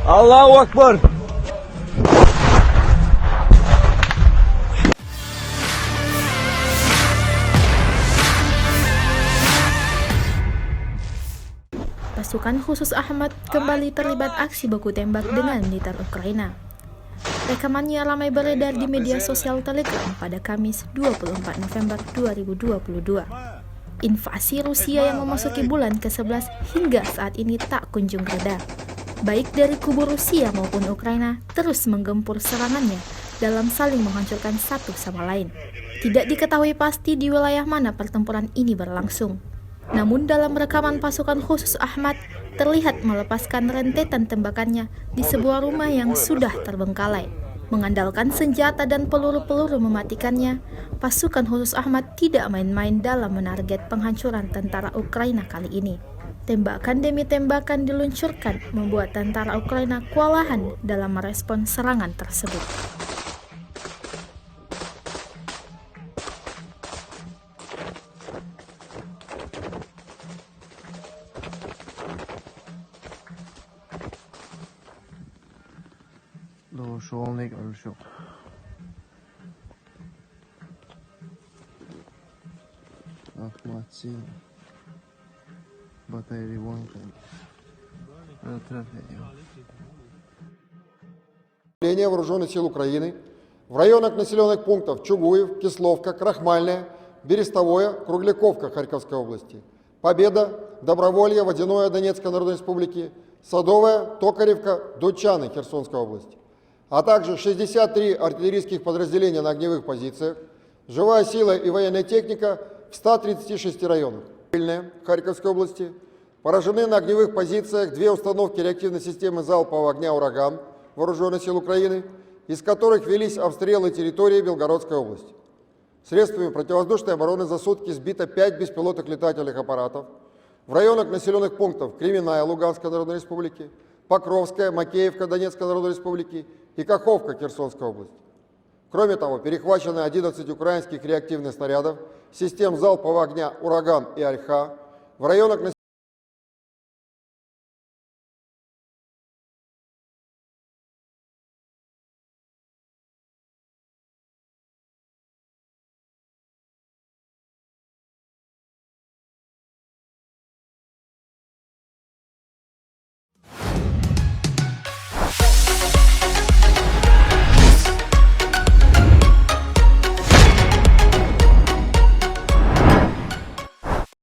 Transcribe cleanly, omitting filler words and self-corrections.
Allahu Akbar. Pasukan khusus Ahmad kembali terlibat aksi baku tembak dengan militer Ukraina. Rekamannya ramai beredar di media sosial Telegram pada Kamis 24 November 2022. Invasi Rusia yang memasuki bulan ke-11 hingga saat ini tak kunjung reda. Baik dari kubu Rusia maupun Ukraina terus menggempur serangannya dalam saling menghancurkan satu sama lain. Tidak diketahui pasti di wilayah mana pertempuran ini berlangsung. Namun dalam rekaman pasukan khusus Ahmad terlihat melepaskan rentetan tembakannya di sebuah rumah yang sudah terbengkalai. Mengandalkan senjata dan peluru-peluru mematikannya, pasukan khusus Ahmad tidak main-main dalam menarget penghancuran tentara Ukraina kali ini. Tembakan demi tembakan diluncurkan membuat tentara Ukraina kewalahan dalam merespon serangan tersebut. Вооруженных сил Украины в районах населенных пунктов Чугуев, Кисловка, Крахмальная, Берестовое, Кругляковка Харьковской области, Победа, Доброволье, Водяное Донецкой Народной Республики, Садовая, Токаревка, Дучаны Херсонской области, а также 63 артиллерийских подразделения на огневых позициях, живая сила и военная техника в 136 районах. В Харьковской области поражены на огневых позициях 2 установки реактивной системы залпового огня «Ураган» Вооруженных сил Украины, из которых велись обстрелы территории Белгородской области. Средствами противовоздушной обороны за сутки сбито 5 беспилотных летательных аппаратов в районах населенных пунктов Кременная Луганской Народной Республики, Покровская, Макеевка Донецкой Народной Республики и Каховка Херсонской области. Кроме того, перехвачены 11 украинских реактивных снарядов систем залпового огня «Ураган» и «Ольха» в районах